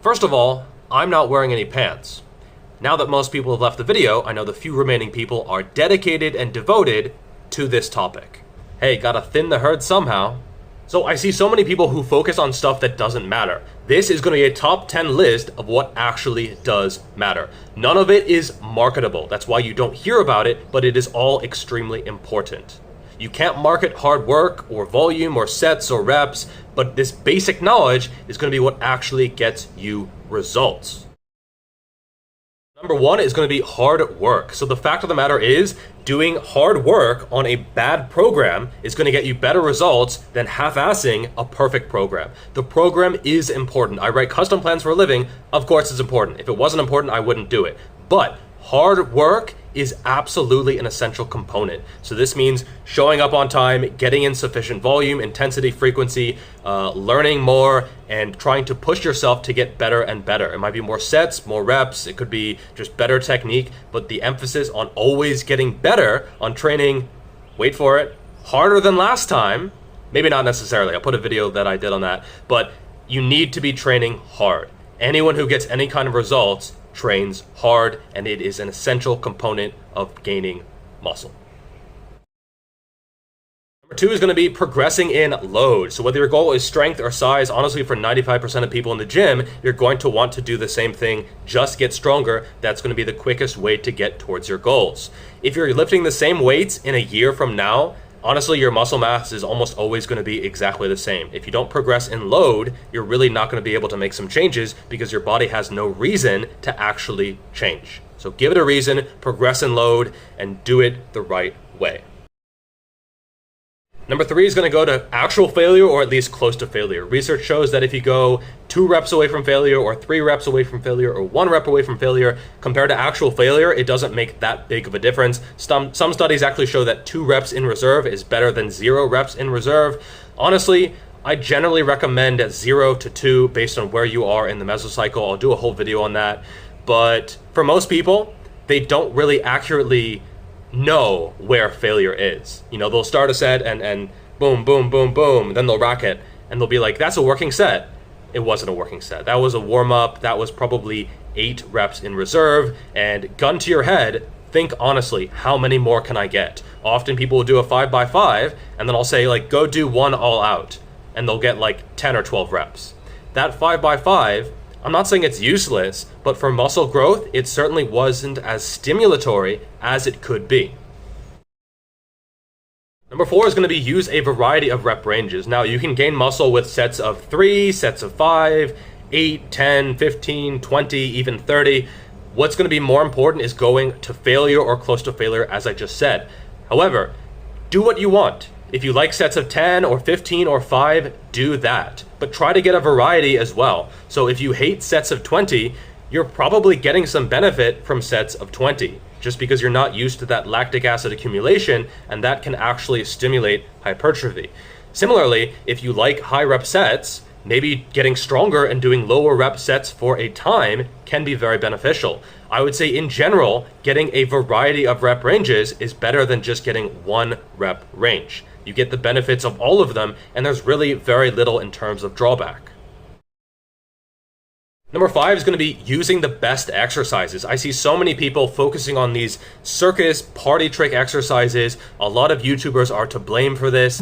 First of all, I'm not wearing any pants. Now that most people have left the video, I know the few remaining people are dedicated and devoted to this topic. Hey, gotta thin the herd somehow. So I see so many people who focus on stuff that doesn't matter. This is going to be a top 10 list of what actually does matter. None of it is marketable. That's why you don't hear about it, but it is all extremely important. You can't market hard work or volume or sets or reps, but this basic knowledge is going to be what actually gets you results. Number one is going to be hard work. So the fact of the matter is, doing hard work on a bad program is going to get you better results than half-assing a perfect program. The program is important. I write custom plans for a living. Of course it's important. If it wasn't important, I wouldn't do it. But hard work is absolutely an essential component. So this means showing up on time, getting in sufficient volume, intensity, frequency, learning more, and trying to push yourself to get better and better. It might be more sets, more reps, it could be just better technique, but the emphasis on always getting better, on training, wait for it, harder than last time, maybe not necessarily, I'll put a video that I did on that, but you need to be training hard. Anyone who gets any kind of results trains hard, and it is an essential component of gaining muscle. Number two is going to be progressing in load. So whether your goal is strength or size, honestly for 95% of people in the gym, you're going to want to do the same thing, just get stronger. That's going to be the quickest way to get towards your goals. If you're lifting the same weights in a year from now, honestly, your muscle mass is almost always going to be exactly the same. If you don't progress in load, you're really not going to be able to make some changes because your body has no reason to actually change. So give it a reason, progress in load, and do it the right way. Number three is going to go to actual failure, or at least close to failure. Research shows that if you go 2 reps away from failure, or 3 reps away from failure, or 1 rep away from failure, compared to actual failure, it doesn't make that big of a difference. Some studies actually show that 2 reps in reserve is better than 0 reps in reserve. Honestly, I generally recommend 0 to 2 based on where you are in the mesocycle. I'll do a whole video on that. But for most people, they don't really accurately know where failure is. You know, they'll start a set and boom, boom, boom, boom, then they'll rack it and they'll be like, that's a working set. It wasn't a working set. That was a warm-up. That was probably 8 reps in reserve, and gun to your head, think honestly, how many more can I get? Often people will do a 5x5 and then I'll say like, go do 1 all out, and they'll get like 10 or 12 reps. That 5x5, I'm not saying it's useless, but for muscle growth, it certainly wasn't as stimulatory as it could be. Number 4 is going to be use a variety of rep ranges. Now, you can gain muscle with sets of 3, sets of 5, 8, 10, 15, 20, even 30. What's going to be more important is going to failure or close to failure, as I just said. However, do what you want. If you like sets of 10 or 15 or 5, do that. But try to get a variety as well. So if you hate sets of 20, you're probably getting some benefit from sets of 20, just because you're not used to that lactic acid accumulation, and that can actually stimulate hypertrophy. Similarly, if you like high rep sets, maybe getting stronger and doing lower rep sets for a time can be very beneficial. I would say in general, getting a variety of rep ranges is better than just getting 1 rep range. You get the benefits of all of them, and there's really very little in terms of drawback. Number 5 is going to be using the best exercises. I see so many people focusing on these circus party trick exercises. A lot of YouTubers are to blame for this.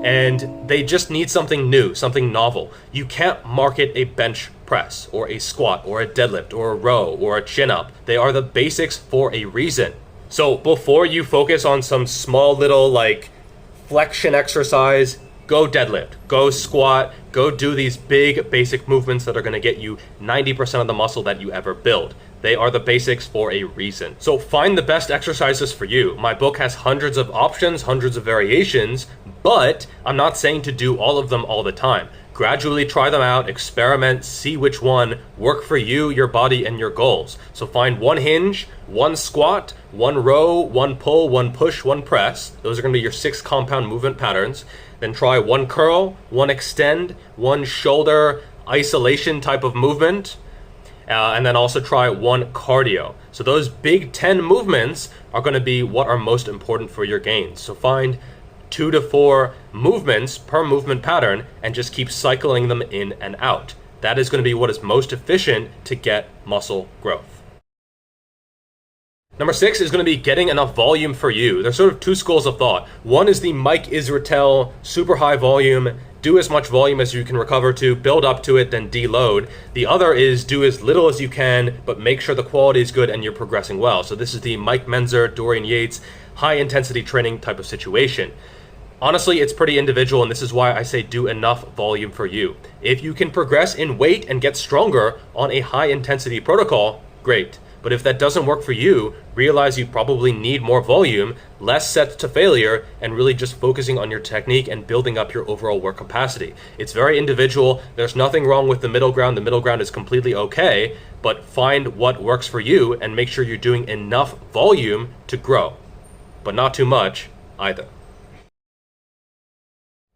And they just need something new, something novel. You can't market a bench press, or a squat, or a deadlift, or a row, or a chin-up. They are the basics for a reason. So before you focus on some small little like flexion exercise, go deadlift, go squat, go do these big basic movements that are going to get you 90% of the muscle that you ever build. They are the basics for a reason. So find the best exercises for you. My book has hundreds of options, hundreds of variations, but I'm not saying to do all of them all the time. Gradually try them out, experiment, see which one work for you, your body, and your goals. So find 1 hinge, 1 squat, 1 row, 1 pull, 1 push, 1 press. Those are going to be your 6 compound movement patterns. Then try 1 curl, 1 extend, 1 shoulder isolation type of movement. And then also try 1 cardio. So those big 10 movements are going to be what are most important for your gains. So find 2 to 4 movements per movement pattern and just keep cycling them in and out. That is going to be what is most efficient to get muscle growth. Number 6 is going to be getting enough volume for you. There's sort of two schools of thought. One is the Mike Israetel, super high volume, do as much volume as you can recover to, build up to it, then deload. The other is do as little as you can, but make sure the quality is good and you're progressing well. So this is the Mike Menzer, Dorian Yates, high intensity training type of situation. Honestly, it's pretty individual, and this is why I say do enough volume for you. If you can progress in weight and get stronger on a high intensity protocol, great. But if that doesn't work for you, realize you probably need more volume, less sets to failure, and really just focusing on your technique and building up your overall work capacity. It's very individual. There's nothing wrong with the middle ground. The middle ground is completely okay, but find what works for you and make sure you're doing enough volume to grow, but not too much either.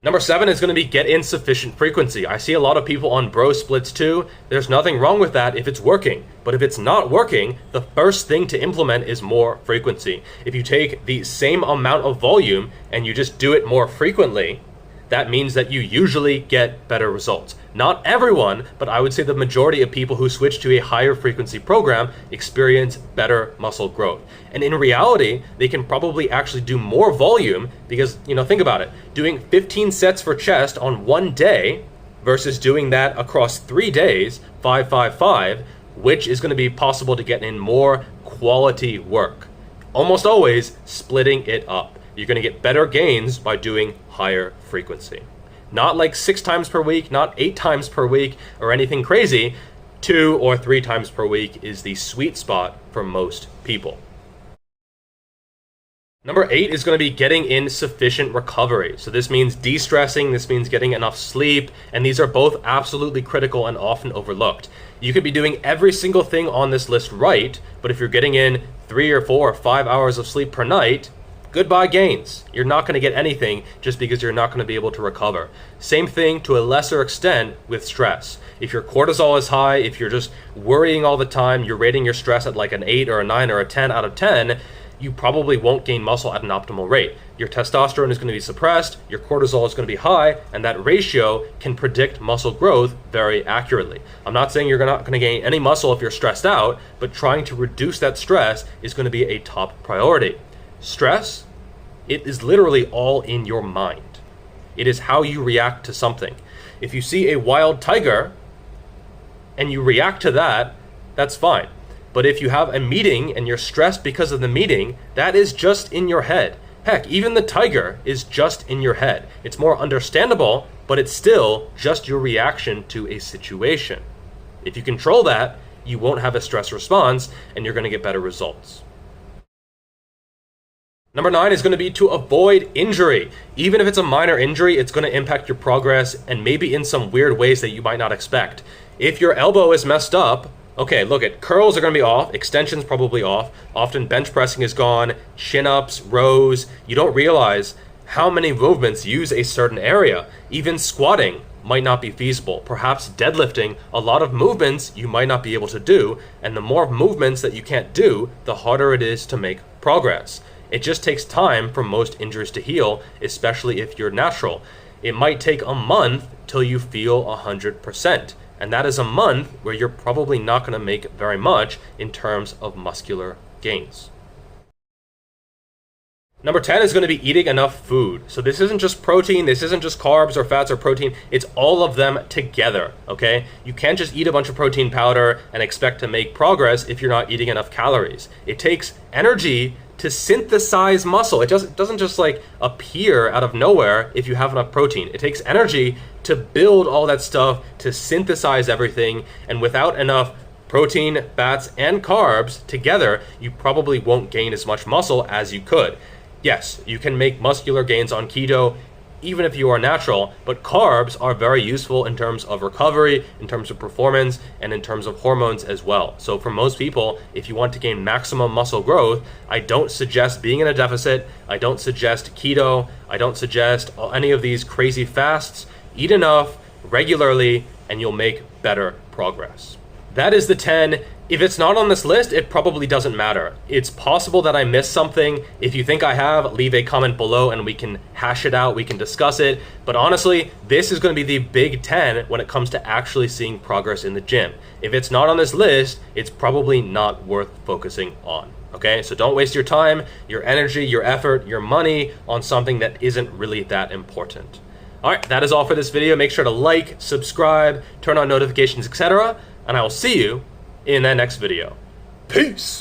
Number 7 is going to be get in sufficient frequency. I see a lot of people on bro splits too. There's nothing wrong with that if it's working. But if it's not working, the first thing to implement is more frequency. If you take the same amount of volume and you just do it more frequently, that means that you usually get better results. Not everyone, but I would say the majority of people who switch to a higher frequency program experience better muscle growth. And in reality, they can probably actually do more volume because, think about it. Doing 15 sets for chest on one day versus doing that across 3 days, 5, 5, 5, which is going to be possible to get in more quality work. Almost always splitting it up. You're going to get better gains by doing higher frequency. Not like 6 times per week, not 8 times per week, or anything crazy. 2 or 3 times per week is the sweet spot for most people. Number 8 is going to be getting in sufficient recovery. So this means de-stressing, this means getting enough sleep, and these are both absolutely critical and often overlooked. You could be doing every single thing on this list right, but if you're getting in 3 or 4 or 5 hours of sleep per night, goodbye gains. You're not going to get anything just because you're not going to be able to recover. Same thing to a lesser extent with stress. If your cortisol is high, if you're just worrying all the time, you're rating your stress at like an 8 or a 9 or a 10 out of 10, you probably won't gain muscle at an optimal rate. Your testosterone is going to be suppressed, your cortisol is going to be high, and that ratio can predict muscle growth very accurately. I'm not saying you're not going to gain any muscle if you're stressed out, but trying to reduce that stress is going to be a top priority. Stress, it is literally all in your mind. It is how you react to something. If you see a wild tiger and you react to that, that's fine. But if you have a meeting and you're stressed because of the meeting, that is just in your head. Heck, even the tiger is just in your head. It's more understandable, but it's still just your reaction to a situation. If you control that, you won't have a stress response and you're going to get better results. Number 9 is going to be to avoid injury. Even if it's a minor injury, it's going to impact your progress and maybe in some weird ways that you might not expect. If your elbow is messed up, okay, look at curls are going to be off, extensions probably off, often bench pressing is gone, chin-ups, rows. You don't realize how many movements use a certain area. Even squatting might not be feasible. Perhaps deadlifting, a lot of movements you might not be able to do, and the more movements that you can't do, the harder it is to make progress. It just takes time for most injuries to heal, especially if you're natural. It might take a month till you feel 100%. And that is a month where you're probably not going to make very much in terms of muscular gains. Number 10 is going to be eating enough food. So this isn't just protein, this isn't just carbs or fats or protein, it's all of them together, okay? You can't just eat a bunch of protein powder and expect to make progress if you're not eating enough calories. It takes energy to synthesize muscle. It doesn't just like appear out of nowhere if you have enough protein. It takes energy to build all that stuff, to synthesize everything, and without enough protein, fats, and carbs together, you probably won't gain as much muscle as you could. Yes, you can make muscular gains on keto even if you are natural, but carbs are very useful in terms of recovery, in terms of performance, and in terms of hormones as well. So for most people, if you want to gain maximum muscle growth, I don't suggest being in a deficit, I don't suggest keto, I don't suggest any of these crazy fasts. Eat enough regularly and you'll make better progress. That is the 10 If it's not on this list, it probably doesn't matter. It's possible that I missed something. If you think I have, leave a comment below and we can hash it out, we can discuss it. But honestly, this is going to be the big 10 when it comes to actually seeing progress in the gym. If it's not on this list, it's probably not worth focusing on. Okay, so don't waste your time, your energy, your effort, your money on something that isn't really that important. All right, that is all for this video. Make sure to like, subscribe, turn on notifications, etc. And I will see you in that next video. Peace!